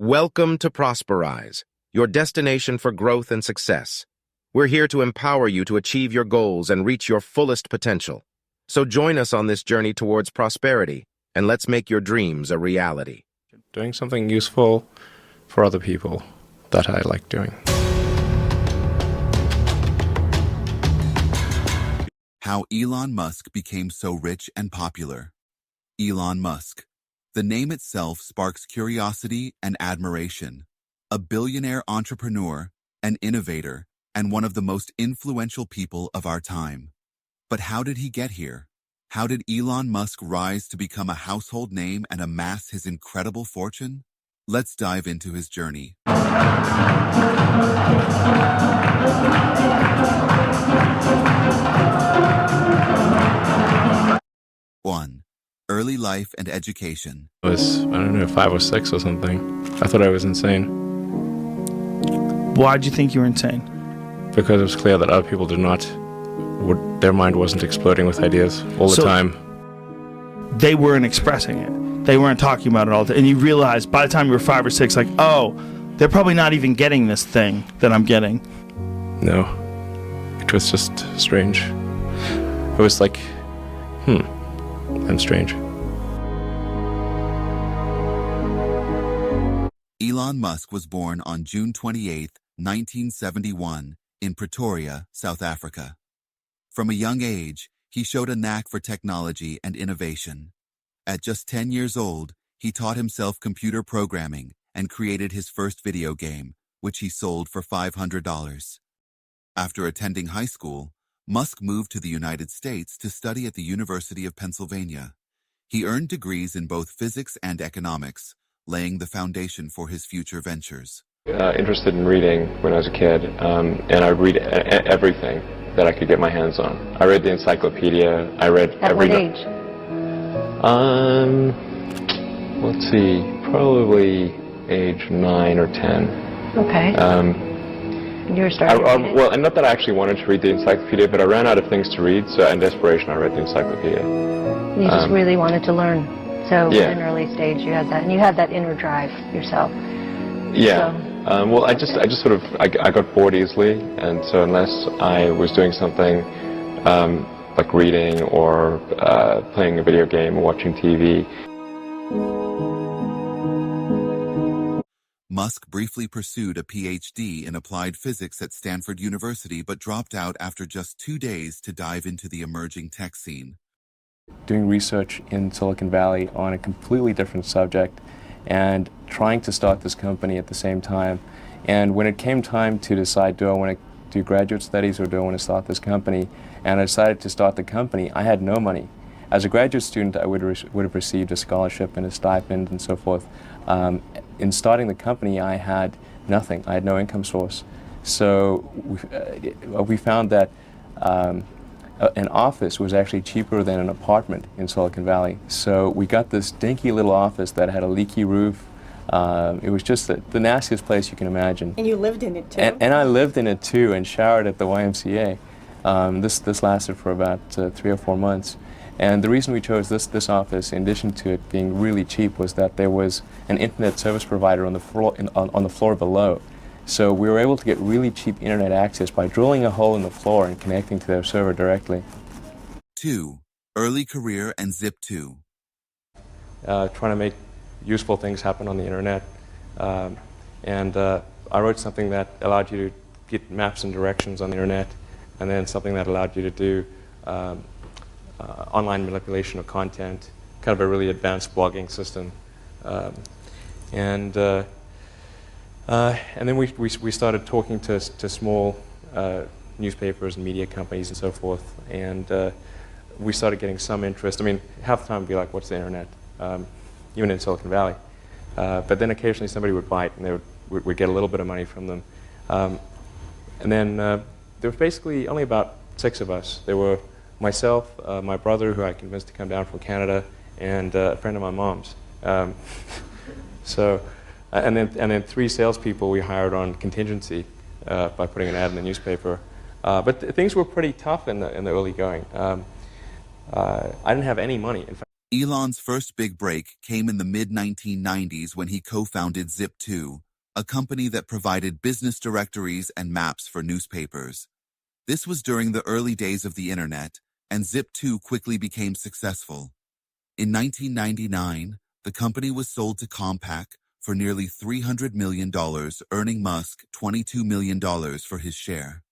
Welcome to Prosperize, your destination for growth and success. We're here to empower you to achieve your goals and reach your fullest potential. So join us on this journey towards prosperity, and let's make your dreams a reality. Doing something useful for other people that I like doing. How Elon Musk became so rich and popular. Elon Musk. The name itself sparks curiosity and admiration. A billionaire entrepreneur, an innovator, and one of the most influential people of our time. But how did he get here? How did Elon Musk rise to become a household name and amass his incredible fortune? Let's dive into his journey. 1. Early life and education. I was, I don't know, 5 or 6 or something. I thought I was insane. Why'd you think you were insane? Because it was clear that other people did not, their mind wasn't exploding with ideas all the time. They weren't expressing it. They weren't talking about it all the time. And you realized by the time you were 5 or 6, like, oh, they're probably not even getting this thing that I'm getting. No. It was just strange. It was like, I'm strange. Elon Musk was born on June 28, 1971, in Pretoria, South Africa. From a young age, he showed a knack for technology and innovation. At just 10 years old, he taught himself computer programming and created his first video game, which he sold for $500. After attending high school, Musk moved to the United States to study at the University of Pennsylvania. He earned degrees in both physics and economics, laying the foundation for his future ventures. Interested in reading when I was a kid, and I would read everything that I could get my hands on. I read the encyclopedia. I read At every... what age? Let's see, probably age 9 or 10. Okay. You were starting to read it? Well, and not that I actually wanted to read the encyclopedia, but I ran out of things to read, so in desperation I read the encyclopedia. You just really wanted to learn. So yeah. At an early stage you had that, and you had that inner drive yourself. Yeah. So. Well, I just sort of, I got bored easily, and so unless I was doing something like reading or playing a video game or watching TV. Musk briefly pursued a PhD in applied physics at Stanford University, but dropped out after just 2 days to dive into the emerging tech scene. Doing research in Silicon Valley on a completely different subject and trying to start this company at the same time. And when it came time to decide, do I want to do graduate studies or do I want to start this company, and I decided to start the company, I had no money. As a graduate student, I would have received a scholarship and a stipend and so forth. In starting the company, I had nothing. I had no income source. So we found that an office was actually cheaper than an apartment in Silicon Valley. So we got this dinky little office that had a leaky roof. It was just the nastiest place you can imagine. And you lived in it too? And I lived in it too and showered at the YMCA. This lasted for about 3 or 4 months. And the reason we chose this office, in addition to it being really cheap, was that there was an internet service provider on the floor below. So we were able to get really cheap internet access by drilling a hole in the floor and connecting to their server directly. 2. Early career and Zip2. Trying to make useful things happen on the internet. I wrote something that allowed you to get maps and directions on the internet, and then something that allowed you to do online manipulation of content, kind of a really advanced blogging system. And then we started talking to small newspapers and media companies and so forth, and we started getting some interest. I mean, half the time we'd be like, what's the internet? Even in Silicon Valley. But then occasionally somebody would bite, and we'd get a little bit of money from them. And then there was basically only about 6 of us. There were myself, my brother, who I convinced to come down from Canada, and a friend of my mom's. And then 3 salespeople we hired on contingency by putting an ad in the newspaper. But things were pretty tough in the early going. I didn't have any money. In fact, Elon's first big break came in the mid-1990s when he co-founded Zip2, a company that provided business directories and maps for newspapers. This was during the early days of the internet, and Zip2 quickly became successful. In 1999, the company was sold to Compaq for nearly $300 million, earning Musk $22 million for his share.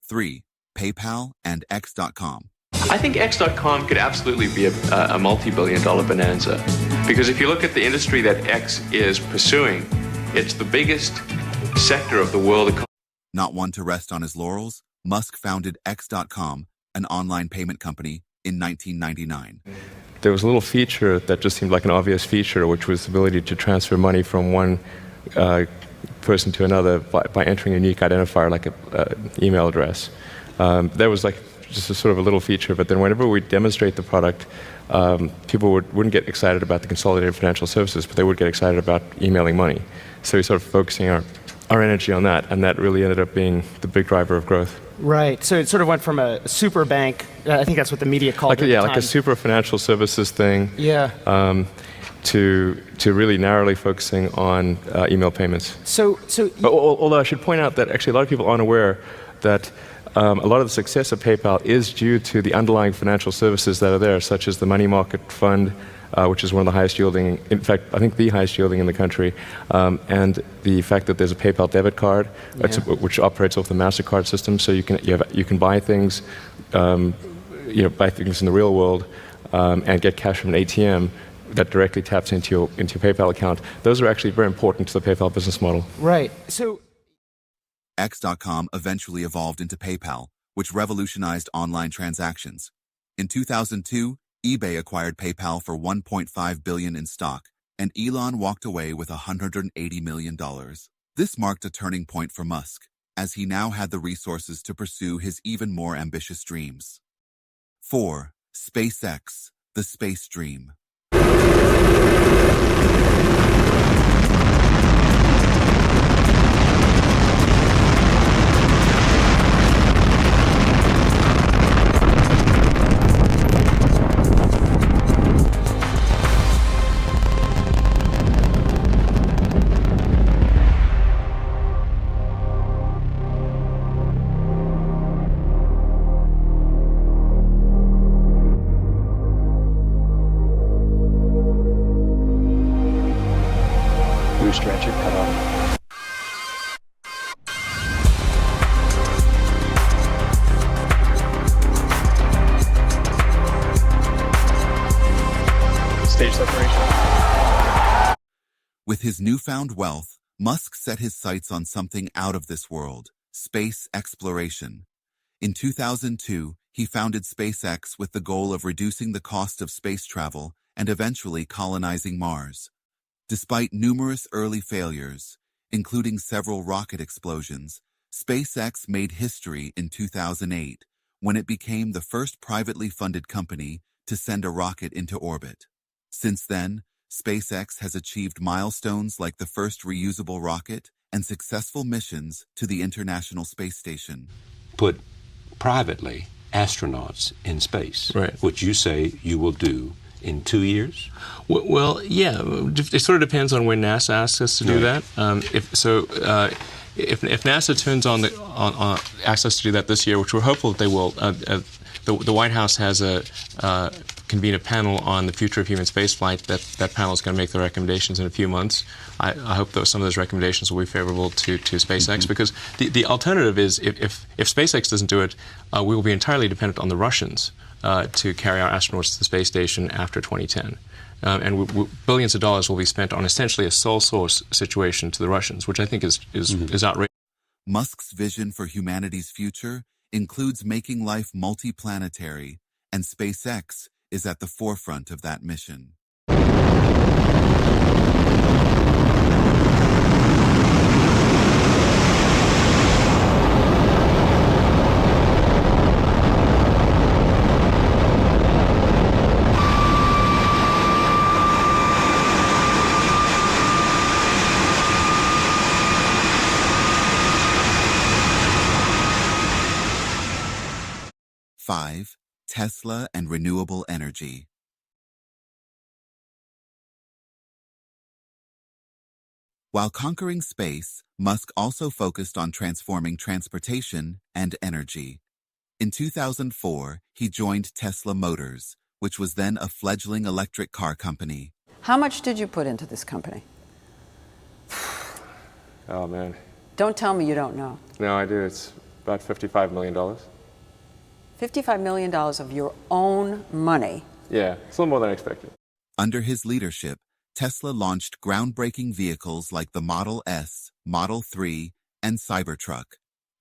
3. PayPal and X.com. I think X.com could absolutely be a multi-billion-dollar bonanza, because if you look at the industry that X is pursuing, it's the biggest sector of the world economy. Not one to rest on his laurels, Musk founded X.com, an online payment company, in 1999. There was a little feature that just seemed like an obvious feature, which was the ability to transfer money from one person to another by entering a unique identifier like an email address. That was like just a sort of a little feature, but then whenever we demonstrate the product, people wouldn't get excited about the consolidated financial services, but they would get excited about emailing money. So we started focusing our energy on that, and that really ended up being the big driver of growth. Right. So it sort of went from a super bank, I think that's what the media called it. Yeah, like a super financial services thing. Yeah. To really narrowly focusing on email payments. Although I should point out that actually a lot of people aren't aware that a lot of the success of PayPal is due to the underlying financial services that are there, such as the money market fund, which is one of the highest yielding, in fact, I think the highest yielding in the country, and the fact that there's a PayPal debit card, which operates off the MasterCard system, so you can buy things, buy things in the real world, and get cash from an ATM that directly taps into your PayPal account. Those are actually very important to the PayPal business model. Right. So X.com eventually evolved into PayPal, which revolutionized online transactions. In 2002, eBay acquired PayPal for $1.5 billion in stock, and Elon walked away with $180 million. This marked a turning point for Musk, as he now had the resources to pursue his even more ambitious dreams. 4. SpaceX, the space dream. Stretcher cut off. Stage separation. With his newfound wealth, Musk set his sights on something out of this world: space exploration. In 2002, he founded SpaceX with the goal of reducing the cost of space travel and eventually colonizing Mars. Despite numerous early failures, including several rocket explosions, SpaceX made history in 2008 when it became the first privately funded company to send a rocket into orbit. Since then, SpaceX has achieved milestones like the first reusable rocket and successful missions to the International Space Station. Put privately astronauts in space, right, which you say you will do in 2 years? Well, yeah. It sort of depends on when NASA asks us to do that. If NASA turns on asks us to do that this year, which we're hopeful that they will, the White House has convened a panel on the future of human spaceflight. That panel is going to make the recommendations in a few months. I hope that some of those recommendations will be favorable to SpaceX, because the alternative is if SpaceX doesn't do it, we will be entirely dependent on the Russians to carry our astronauts to the space station after 2010. And billions of dollars will be spent on essentially a sole source situation to the Russians, which I think is outrageous. Musk's vision for humanity's future includes making life multiplanetary, and SpaceX is at the forefront of that mission. Five, Tesla and renewable energy. While conquering space, Musk also focused on transforming transportation and energy. In 2004, he joined Tesla Motors, which was then a fledgling electric car company. How much did you put into this company? Oh, man. Don't tell me you don't know. No, I do. It's about $55 million. $55 million of your own money. Yeah, it's a little more than I expected. Under his leadership, Tesla launched groundbreaking vehicles like the Model S, Model 3, and Cybertruck.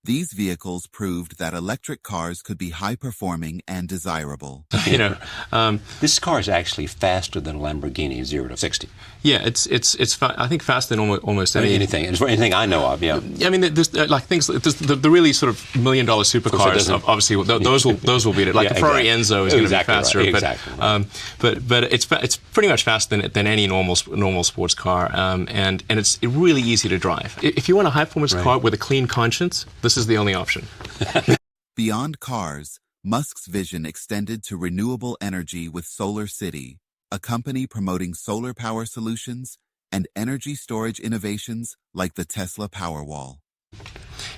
These vehicles proved that electric cars could be high-performing and desirable. This car is actually faster than a Lamborghini 0 to 60. Yeah, it's I think faster than almost anything. Anything I know of. Yeah. I mean, there's the really sort of $1 million supercars. Obviously, those will beat it. Like the Ferrari Enzo is going to be faster. Right. Exactly. But it's pretty much faster than any normal sports car. And it's really easy to drive. If you want a high performance car with a clean conscience, this is the only option. Beyond cars, Musk's vision extended to renewable energy with Solar City, a company promoting solar power solutions and energy storage innovations like the Tesla Powerwall.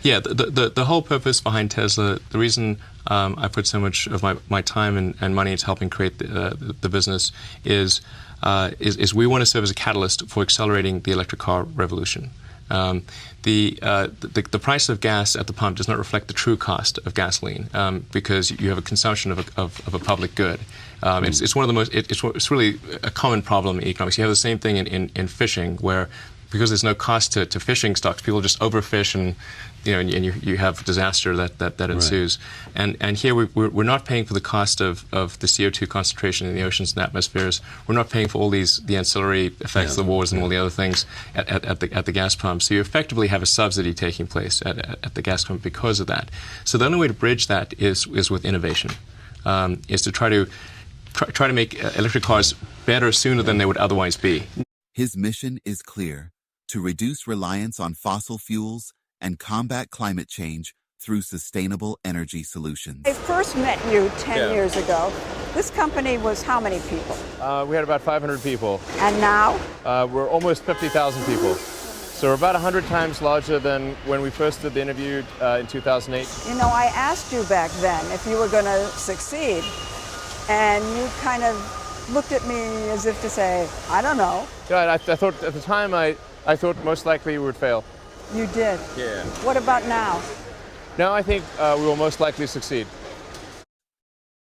Yeah, the whole purpose behind Tesla, the reason I put so much of my time and money into helping create the business is we want to serve as a catalyst for accelerating the electric car revolution. The price of gas at the pump does not reflect the true cost of gasoline because you have a consumption of a public good. It's one of the most. It's really a common problem in economics. You have the same thing in fishing, where because there's no cost to fishing stocks, people just overfish and you have disaster that ensues. Right. And here we're not paying for the cost of the CO2 concentration in the oceans and atmospheres. We're not paying for all the ancillary effects of the wars and all the other things at the gas pump. So you effectively have a subsidy taking place at the gas pump because of that. So the only way to bridge that is with innovation, is to try to make electric cars better sooner than they would otherwise be. His mission is clear: to reduce reliance on fossil fuels and combat climate change through sustainable energy solutions. I first met you 10 years ago. This company was how many people? We had about 500 people. And now? We're almost 50,000 people. So we're about 100 times larger than when we first did the interview in 2008. I asked you back then if you were going to succeed, and you kind of looked at me as if to say, I don't know. Yeah, I thought at the time, I thought most likely we would fail. You did? Yeah. What about now? Now I think we will most likely succeed.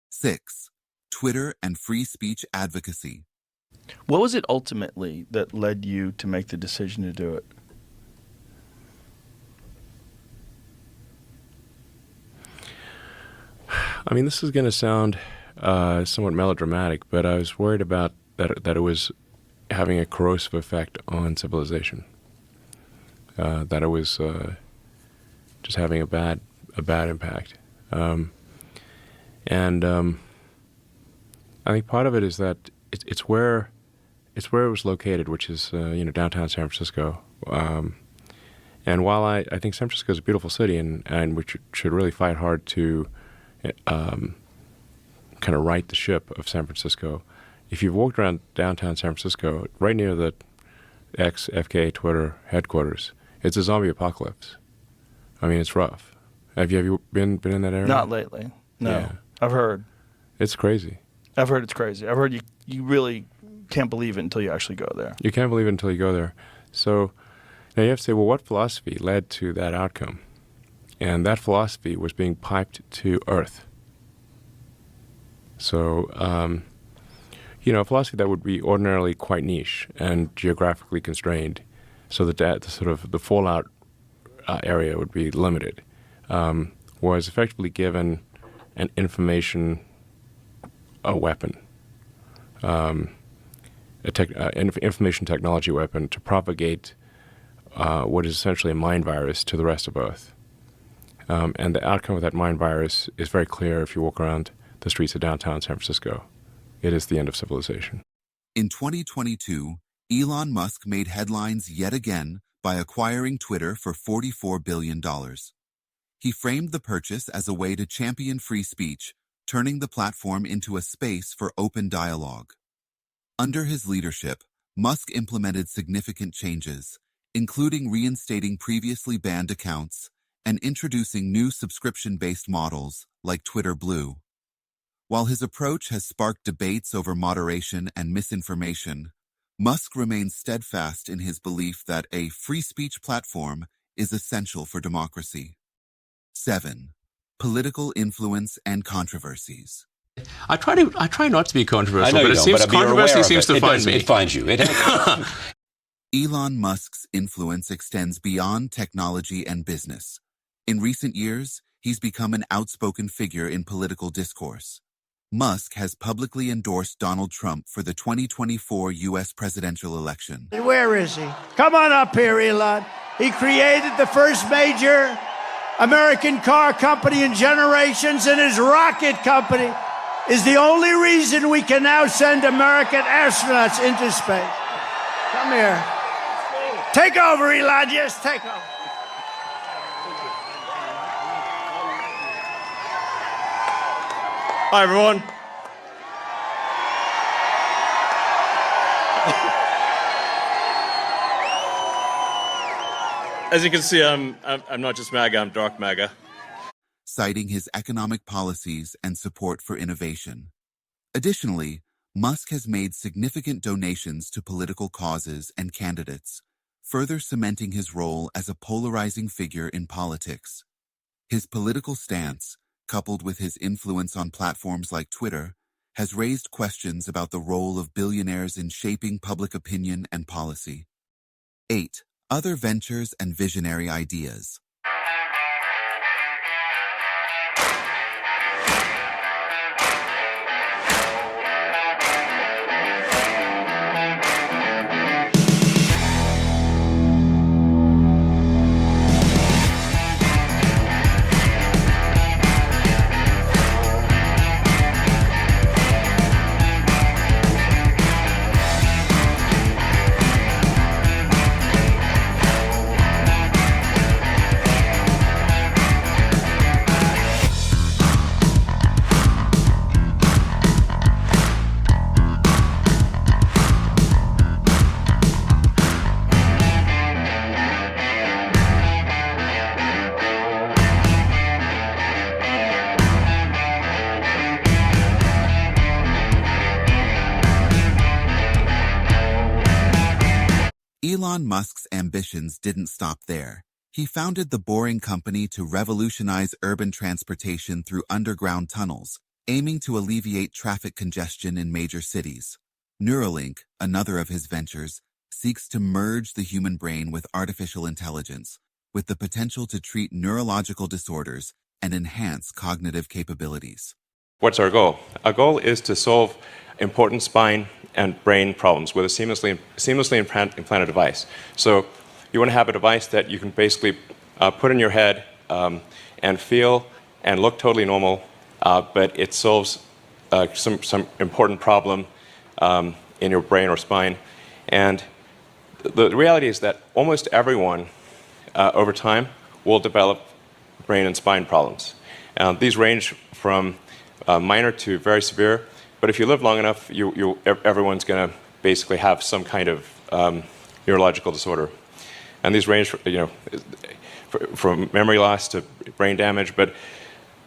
6. Twitter and free speech advocacy. What was it ultimately that led you to make the decision to do it? I mean, this is going to sound somewhat melodramatic, but I was worried about that it was having a corrosive effect on civilization. That it was just having a bad impact, and I think part of it is that it's where it was located, which is downtown San Francisco. And while I think San Francisco is a beautiful city, and we should really fight hard to kind of right the ship of San Francisco. If you've walked around downtown San Francisco, right near the FK Twitter headquarters, it's a zombie apocalypse. I mean, it's rough. Have you been in that area? Not lately. No. Yeah. I've heard. It's crazy. I've heard it's crazy. I've heard you really can't believe it until you actually go there. You can't believe it until you go there. So now you have to say, well, what philosophy led to that outcome? And that philosophy was being piped to Earth. So, a philosophy that would be ordinarily quite niche and geographically constrained, so that the fallout area would be limited, was effectively given an information weapon, information technology weapon to propagate what is essentially a mind virus to the rest of Earth. And the outcome of that mind virus is very clear if you walk around the streets of downtown San Francisco. It is the end of civilization. In 2022, Elon Musk made headlines yet again by acquiring Twitter for $44 billion. He framed the purchase as a way to champion free speech, turning the platform into a space for open dialogue. Under his leadership, Musk implemented significant changes, including reinstating previously banned accounts and introducing new subscription-based models like Twitter Blue. While his approach has sparked debates over moderation and misinformation, Musk remains steadfast in his belief that a free speech platform is essential for democracy. 7. Political influence and controversies. I try not to be controversial, I know but you it don't, seems but you're controversy aware of seems it. to It find does, me. it finds you. Elon Musk's influence extends beyond technology and business. In recent years, he's become an outspoken figure in political discourse. Musk has publicly endorsed Donald Trump for the 2024 U.S. presidential election. Where is he? Come on up here, Elon. He created the first major American car company in generations, and his rocket company is the only reason we can now send American astronauts into space. Come here. Take over, Elon. Yes, take over. Hi, everyone. As you can see, I'm not just MAGA, I'm dark MAGA. Citing his economic policies and support for innovation. Additionally, Musk has made significant donations to political causes and candidates, further cementing his role as a polarizing figure in politics. His political stance, coupled with his influence on platforms like Twitter, has raised questions about the role of billionaires in shaping public opinion and policy. 8. Other ventures and visionary ideas. Elon Musk's ambitions didn't stop there. He founded the Boring Company to revolutionize urban transportation through underground tunnels, aiming to alleviate traffic congestion in major cities. Neuralink, another of his ventures, seeks to merge the human brain with artificial intelligence, with the potential to treat neurological disorders and enhance cognitive capabilities. What's our goal? Our goal is to solve important spine and brain problems with a seamlessly implanted device. So you want to have a device that you can basically put in your head and feel and look totally normal, but it solves some important problem in your brain or spine. And the reality is that almost everyone over time will develop brain and spine problems. These range from minor to very severe, but if you live long enough, everyone's going to basically have some kind of neurological disorder. And these range from memory loss to brain damage. But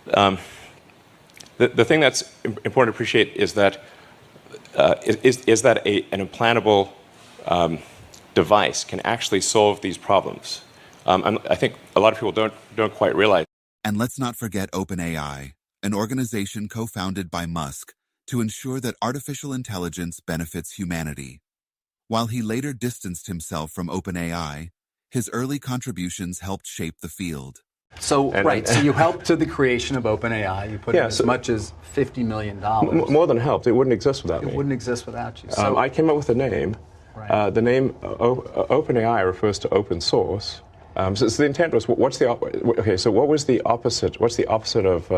the thing that's important to appreciate is that an implantable device can actually solve these problems. I think a lot of people don't quite realize. And let's not forget OpenAI, an organization co-founded by Musk to ensure that artificial intelligence benefits humanity. While he later distanced himself from OpenAI, his early contributions helped shape the field. So you helped to the creation of OpenAI. You put in as much as $50 million. More than helped. It wouldn't exist without me. It wouldn't exist without you. So I came up with the name. Right. The name OpenAI refers to open source. So the intent was, so what was the opposite? What's the opposite of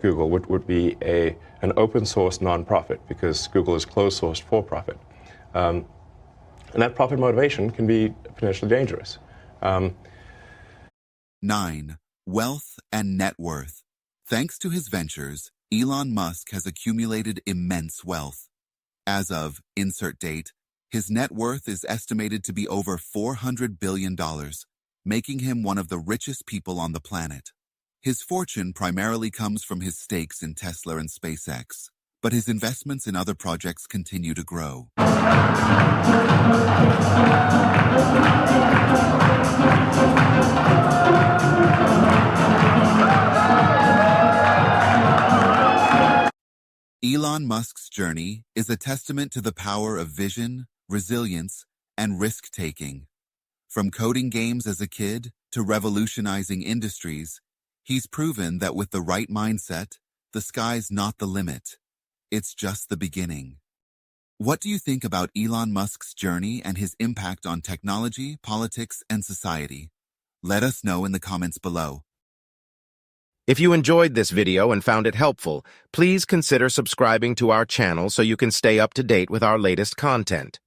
Google? Would be an open source nonprofit, because Google is closed source for profit. And that profit motivation can be potentially dangerous. 9. Wealth and net worth. Thanks to his ventures, Elon Musk has accumulated immense wealth. As of insert date, His net worth is estimated to be over $400 billion, making him one of the richest people on the planet. His fortune primarily comes from his stakes in Tesla and SpaceX, but his investments in other projects continue to grow. Elon Musk's journey is a testament to the power of vision, resilience, and risk-taking. From coding games as a kid to revolutionizing industries, he's proven that with the right mindset, the sky's not the limit. It's just the beginning. What do you think about Elon Musk's journey and his impact on technology, politics, and society? Let us know in the comments below. If you enjoyed this video and found it helpful, please consider subscribing to our channel so you can stay up to date with our latest content.